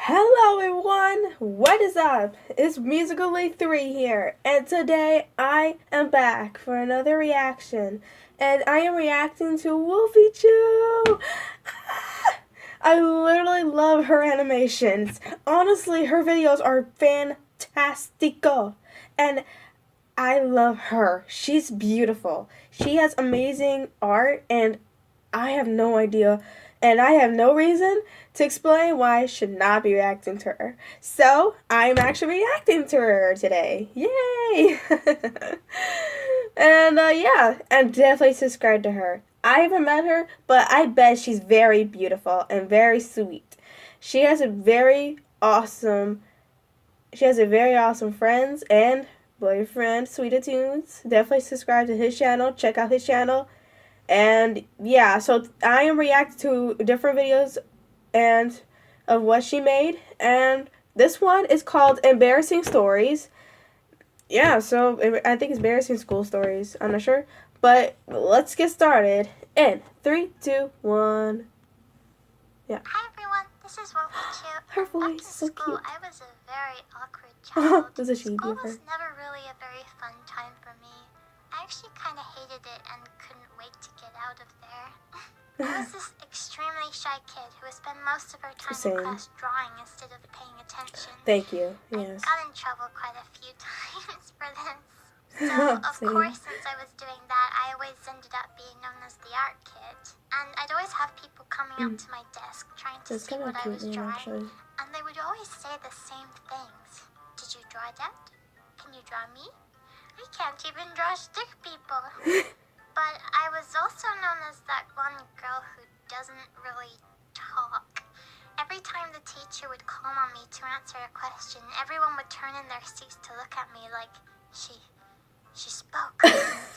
Hello everyone, what is up? It's Musically3 here, and today I am back for another reaction, and I am reacting to Wolfychu. I literally love her animations. Honestly, her videos are fantastico, and I love her. She's beautiful. She has amazing art, and I have no idea, and I have no reason to explain why I should not be reacting to her. So, I'm actually reacting to her today. Yay! And, yeah, and definitely subscribe to her. I haven't met her, but I bet she's very beautiful and very sweet. She has a very awesome friends and boyfriend, Sweetotoons. Definitely subscribe to his channel. Check out his channel. And yeah, so I am reacting to different videos and of what she made. And this one is called Embarrassing Stories. Yeah, so I think it's embarrassing school stories. I'm not sure. But let's get started. In 3, 2, 1. Yeah. Hi everyone, this is Wolfychu. Her voice Back in is so school, cute. I was a very awkward child. This is she School of her. was never really a very fun time for me. I actually kind of hated it and couldn't wait to get out of there. I was this extremely shy kid who would spend most of her time in class drawing instead of paying attention. Thank you. Yes. I got in trouble quite a few times for this. So, of course, since I was doing that, I always ended up being known as the art kid. And I'd always have people coming up to my desk trying to see what I was drawing. And they would always say the same things. Did you draw that? Can you draw me? I can't even draw stick people. But I was also known as that one girl who doesn't really talk. Every time the teacher would call on me to answer a question, everyone would turn in their seats to look at me like, she spoke.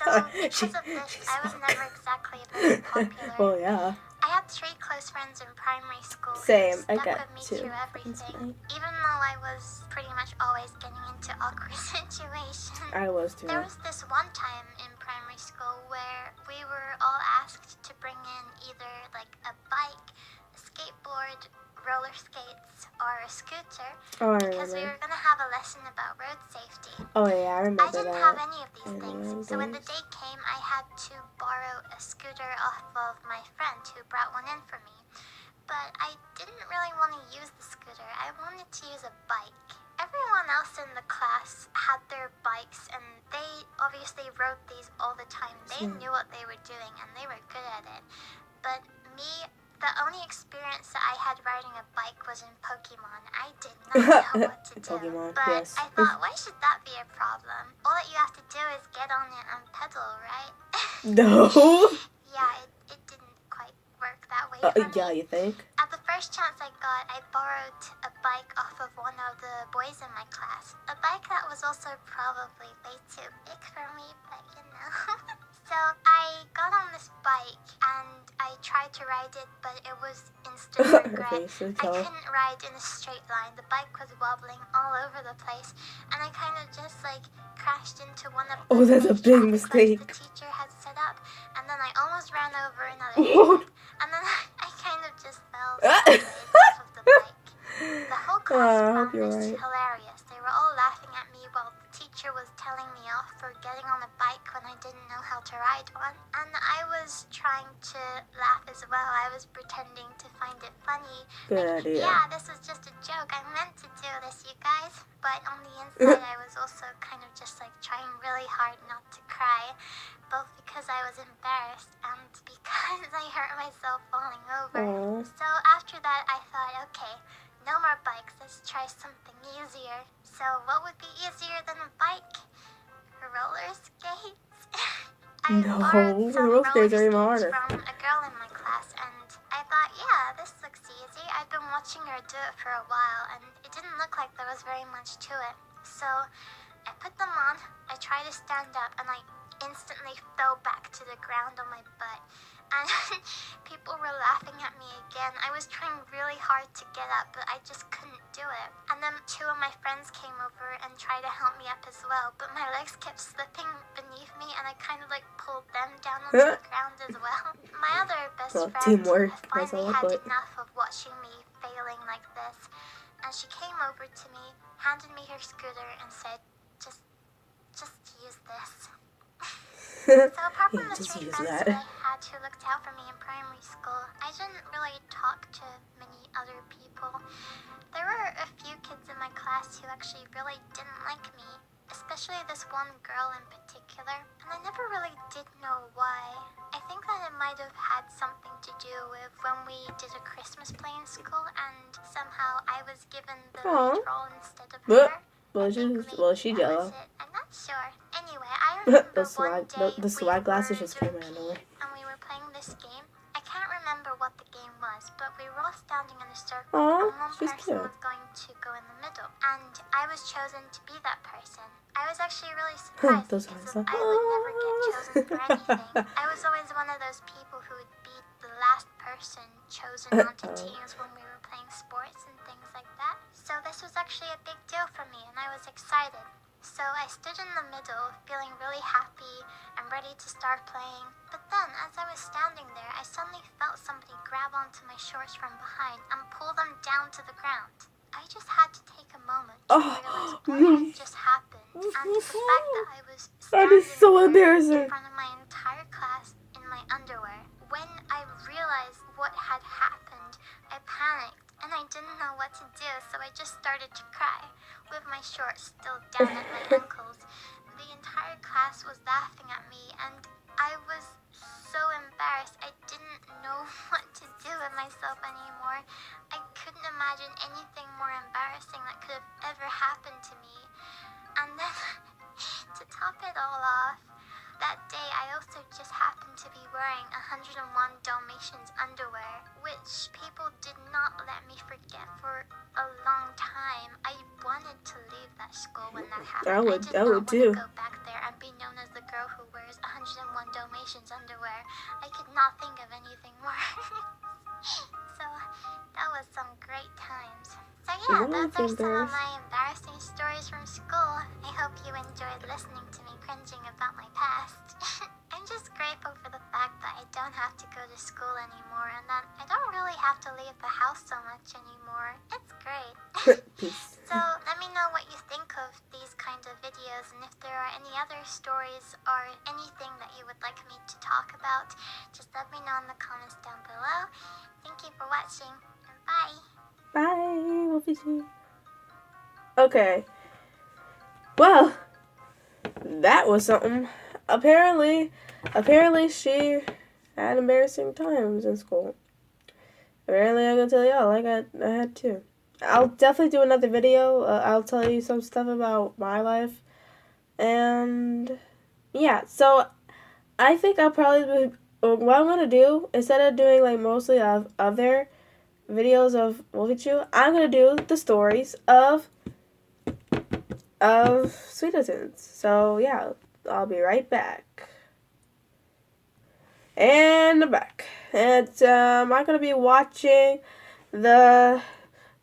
So because of this, I was never exactly very popular. Well, yeah. I had 3 close friends in primary school Same. who stuck I got with me 2. through everything, even though I was pretty much always getting into awkward situations. I was too. There was this one time in primary school where we were all asked to bring in either like a bike, a skateboard, roller skates, or a scooter, because we were going to have a lesson about road safety. Oh yeah, I remember that. I didn't have any of these things, so when the day came, I had to borrow a scooter off of my friend who brought one in for me. But I didn't really want to use the scooter. I wanted to use a bike. Everyone else in the class had their bikes, and they obviously rode these all the time. They knew what they were doing, and they were good at it. But me, the only experience that I had riding a bike was in Pokemon. I did not know what to do. Pokemon, but yes. I thought, why should that be a problem? All that you have to do is get on it and pedal, right? No. Yeah, it didn't quite work that way for me. Yeah, you think? At the first chance I got, I borrowed a bike off of one of the boys in my class. A bike that was also probably way too big for me, but you know. So I got on this bike and I tried to ride it, but it was instant regret. I couldn't ride in a straight line. The bike was wobbling all over the place, and I kind of just like crashed into one of the that's a big mistake. The teacher had set up, and then I almost ran over another kid, and then I kind of just fell sideways off of the bike. The whole class found this hilarious. They were all laughing at me while the teacher was telling me off for getting on a bike when I didn't know how to ride one. And I was trying to laugh as well. I was pretending to find it funny. Good idea. Yeah, this was just a joke. I meant to do this, you guys. But on the inside, I was also kind of just like trying really hard not to cry. Both because I was embarrassed and because I hurt myself falling over. So after that, I thought, okay, no more bikes, let's try something easier. So what would be easier than a bike? Roller skates? I borrowed some roller skates from a girl in my class, and I thought, yeah, this looks easy. I've been watching her do it for a while, and it didn't look like there was very much to it. So I put them on, I tried to stand up, and I instantly fell back to the ground on my butt. And people were laughing at me again. I was trying really hard to get up, but I just couldn't do it. And then 2 of my friends came over and tried to help me up as well, but my legs kept slipping beneath me, and I kind of like pulled them down onto the ground as well. My other best friend finally had enough of watching me failing like this, and she came over to me, handed me her scooter, and said, just use this. So apart from the just 3 use friends that. that I had who looked out for me in primary school, I didn't really talk to many other people. There were a few kids in my class who actually really didn't like me, especially this one girl in particular, and I never really did know why. I think that it might have had something to do with when we did a Christmas play in school and somehow I was given the lead role instead of her. She's yellow. I'm not sure. Anyway, I remember one day the swag glasses just we came were out of doing nowhere. PE and we were playing this game. I can't remember what the game was, but we were all standing in a circle Aw, and one she's person cute. was going to go in the middle. And I was chosen to be that person. I was actually really surprised Those because eyes. I would never get chosen for anything. I was always one of those people who would be the last person chosen onto teams when we were playing sports and things like that. So this was actually a big deal for me and I was excited. So I stood in the middle, feeling really happy and ready to start playing. But then, as I was standing there, I suddenly felt somebody grab onto my shorts from behind and pull them down to the ground. I just had to take a moment to realize what had just happened. And the fact that I was standing so there embarrassing. in front of my entire class in my underwear. When I realized what had happened, I panicked and I didn't know what to do, so I just started to cry with my shorts still down at my ankles. The entire class was laughing at me and I was so embarrassed. I didn't know what to do with myself anymore. I couldn't imagine anything more embarrassing that could have ever happened to me. And then, to top it all off, that day I also just happened to be wearing 101 Dalmatians underwear, which people did not let me forget for a long time. I wanted to leave that school when that happened. I did not want to go back there and be known as the girl who wears 101 Dalmatians underwear. I could not think of anything worse. So that was some great times. So yeah, those are some of my embarrassing stories from school. I hope you enjoyed listening to me cringing about my past. I'm just grateful for the fact that I don't have to go to school anymore and that I don't really have to leave the house so much anymore. It's great. So let me know what you think of these kinds of videos and if there are any other stories or anything that you would like me to talk about, just let me know in the comments down below. Thank you for watching and bye. Bye, Wolfychu. Okay. Well, that was something. Apparently she had embarrassing times in school. Apparently I can tell y'all, I had too. I'll definitely do another video. I'll tell you some stuff about my life. And yeah, so I think I'll probably what I'm gonna do, instead of doing like mostly of other videos of Wolfychu, I'm gonna do the stories of Sweetotoons. So yeah, I'll be right back. And I'm back. And I'm gonna be watching the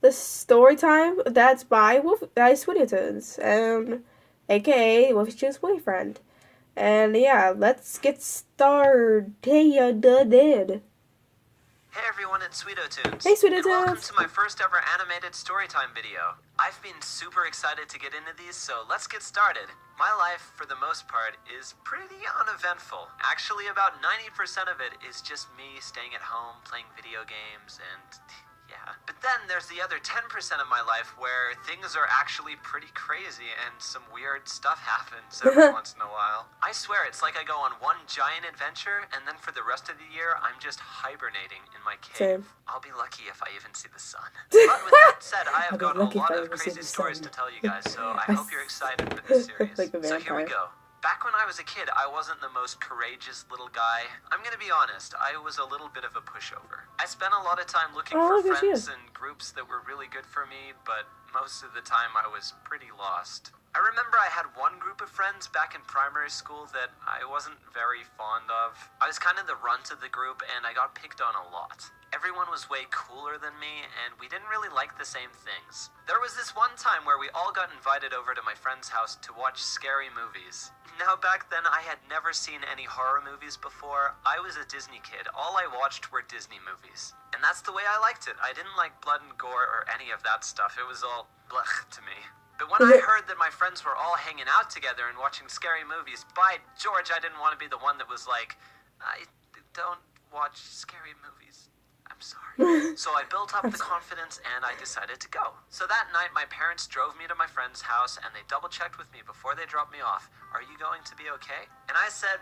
story time that's by Sweetotoons, aka Wolfychu's boyfriend. And yeah, let's get started. Hey everyone, it's Sweetotoons. Hey Sweetotoons! And welcome to my first ever animated storytime video. I've been super excited to get into these, so let's get started. My life, for the most part, is pretty uneventful. Actually, about 90% of it is just me staying at home, playing video games, and yeah. But then there's the other 10% of my life where things are actually pretty crazy and some weird stuff happens every once in a while. I swear, it's like I go on one giant adventure and then for the rest of the year, I'm just hibernating in my cave. Same. I'll be lucky if I even see the sun. But with that said, I have got a lot of crazy stories to tell you guys, so I hope you're excited for this series. Like So here we go. Back when I was a kid, I wasn't the most courageous little guy. I'm gonna be honest, I was a little bit of a pushover. I spent a lot of time looking for friends and groups that were really good for me, but most of the time I was pretty lost. I remember I had one group of friends back in primary school that I wasn't very fond of. I was kind of the runt of the group and I got picked on a lot. everyone was way cooler than me, and we didn't really like the same things. There was this one time where we all got invited over to my friend's house to watch scary movies. Now, back then, I had never seen any horror movies before. I was a Disney kid. All I watched were Disney movies. And that's the way I liked it. I didn't like blood and gore or any of that stuff. It was all blech to me. But when I heard that my friends were all hanging out together and watching scary movies, by George, I didn't want to be the one that was like, I don't watch scary movies. I'm sorry. So I built up the confidence and I decided to go. So that night, my parents drove me to my friend's house and they double-checked with me before they dropped me off. Are you going to be okay? And I said,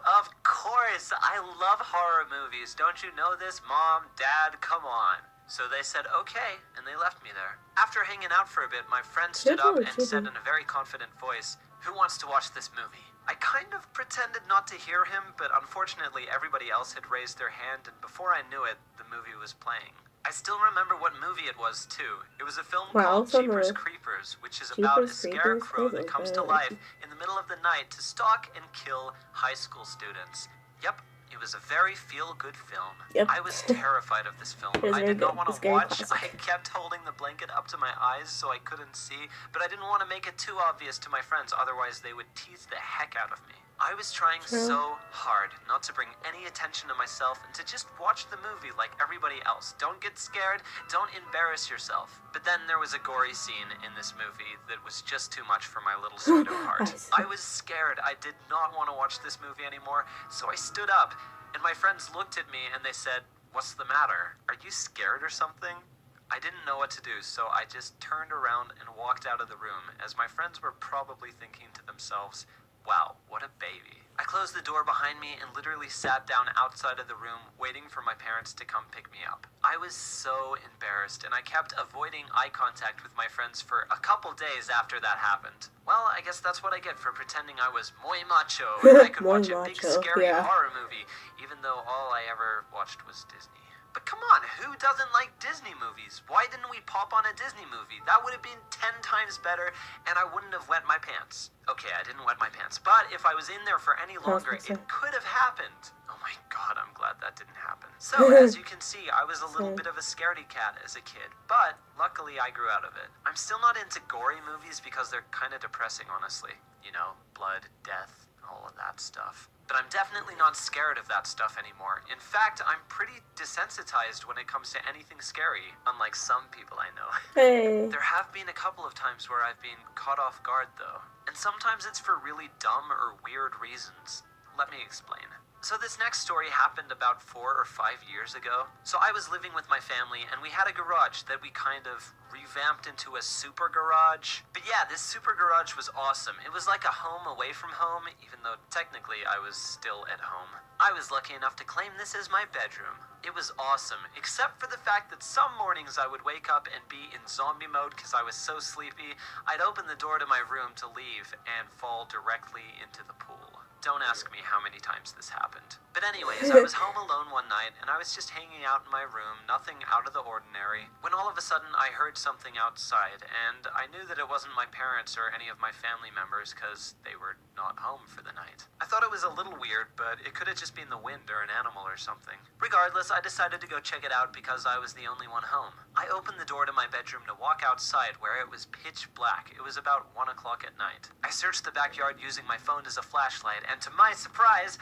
of course. I love horror movies. Don't you know this, Mom, Dad? Come on. So they said, okay, and they left me there. After hanging out for a bit, my friend stood up and said in a very confident voice, who wants to watch this movie? I kind of pretended not to hear him, but unfortunately everybody else had raised their hand, and before I knew it, the movie was playing. I still remember what movie it was, too. It was a film called Jeepers Creepers, which is about a scarecrow that comes to life in the middle of the night to stalk and kill high school students. Yep. It was a very feel-good film. Yep. I was terrified of this film. I did not want to watch. I kept holding the blanket up to my eyes so I couldn't see, but I didn't want to make it too obvious to my friends, otherwise they would tease the heck out of me. I was trying so hard not to bring any attention to myself and to just watch the movie like everybody else. Don't get scared. Don't embarrass yourself. But then there was a gory scene in this movie that was just too much for my little pseudo heart. I was scared. I did not want to watch this movie anymore, so I stood up, and my friends looked at me and they said, "What's the matter? Are you scared or something?" I didn't know what to do, so I just turned around and walked out of the room, as my friends were probably thinking to themselves, wow, what a baby. I closed the door behind me and literally sat down outside of the room, waiting for my parents to come pick me up. I was so embarrassed, and I kept avoiding eye contact with my friends for a couple days after that happened. Well, I guess that's what I get for pretending I was muy macho and I could watch a big scary horror movie, even though all I ever watched was Disney. But come on, who doesn't like Disney movies? Why didn't we pop on a Disney movie? That would have been 10 times better, and I wouldn't have wet my pants. Okay, I didn't wet my pants, but if I was in there for any longer, it could have happened. Oh my god, I'm glad that didn't happen. So, as you can see, I was a little bit of a scaredy cat as a kid, but luckily I grew out of it. I'm still not into gory movies because they're kind of depressing, honestly. You know, blood, death, all of that stuff. But I'm definitely not scared of that stuff anymore. In fact, I'm pretty desensitized when it comes to anything scary, unlike some people I know. Hey. There have been a couple of times where I've been caught off guard, though. And sometimes it's for really dumb or weird reasons. Let me explain. So this next story happened about 4 or 5 years ago. So I was living with my family, and we had a garage that we kind of revamped into a super garage. But yeah, this super garage was awesome. It was like a home away from home, even though technically I was still at home. I was lucky enough to claim this as my bedroom. It was awesome, except for the fact that some mornings I would wake up and be in zombie mode because I was so sleepy. I'd open the door to my room to leave and fall directly into the pool. Don't ask me how many times this happened. But anyways, I was home alone one night, and I was just hanging out in my room, nothing out of the ordinary, when all of a sudden I heard something outside, and I knew that it wasn't my parents or any of my family members because they were not home for the night. I thought it was a little weird, but it could have just been the wind or an animal or something. Regardless, I decided to go check it out because I was the only one home. I opened the door to my bedroom to walk outside where it was pitch black. It was about 1 o'clock at night. I searched the backyard using my phone as a flashlight, and to my surprise,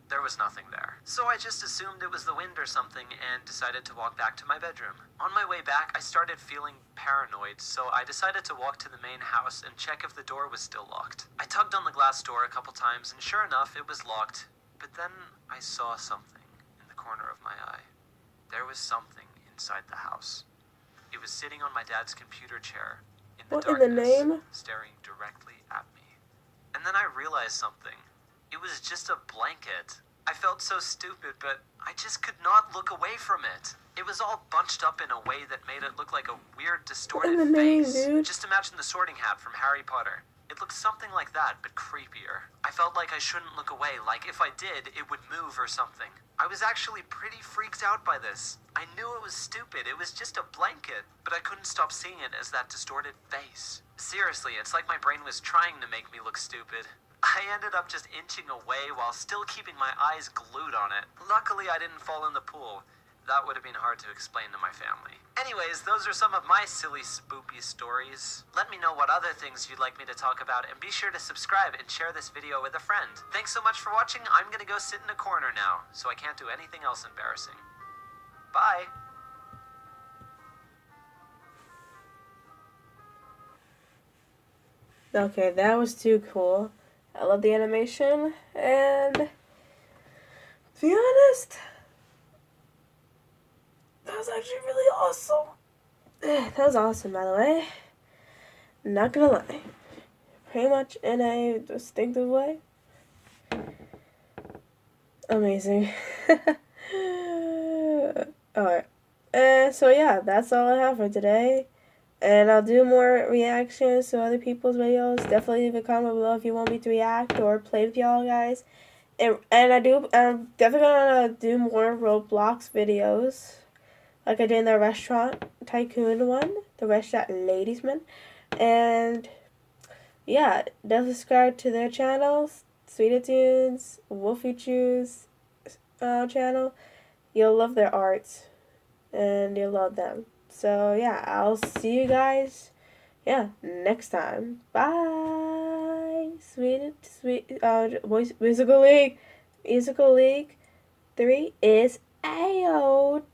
there was nothing there. So I just assumed it was the wind or something and decided to walk back to my bedroom. On my way back, I started feeling paranoid, so I decided to walk to the main house and check if the door was still locked. I tugged on the glass door a couple times, and sure enough, it was locked. But then I saw something in the corner of my eye. There was something inside the house. It was sitting on my dad's computer chair in the darkness, staring directly at me. And then I realized something. It was just a blanket. I felt so stupid, but I just could not look away from it. It was all bunched up in a way that made it look like a weird, distorted face. Just imagine the Sorting Hat from Harry Potter. It looked something like that, but creepier. I felt like I shouldn't look away, like if I did, it would move or something. I was actually pretty freaked out by this. I knew it was stupid, it was just a blanket, but I couldn't stop seeing it as that distorted face. Seriously, it's like my brain was trying to make me look stupid. I ended up just inching away while still keeping my eyes glued on it. Luckily, I didn't fall in the pool. that would have been hard to explain to my family. Anyways, those are some of my silly spoopy stories. Let me know what other things you'd like me to talk about, and be sure to subscribe and share this video with a friend. Thanks so much for watching. I'm gonna go sit in a corner now, so I can't do anything else embarrassing. Bye! Okay, that was too cool. I love the animation, and to be honest, that was actually really awesome. That was awesome, by the way. Not gonna lie. Pretty much in a distinctive way. Amazing. Alright. So yeah, that's all I have for today. And I'll do more reactions to other people's videos. Definitely leave a comment below if you want me to react or play with y'all guys. And I'm definitely gonna do more Roblox videos. Like I did in the restaurant tycoon one. The restaurant ladiesman. And yeah, definitely subscribe to their channels. Sweetotoons, Wolfychu's channel. You'll love their arts. And you'll love them. So yeah, I'll see you guys, next time. Bye. Musical League 3 is out.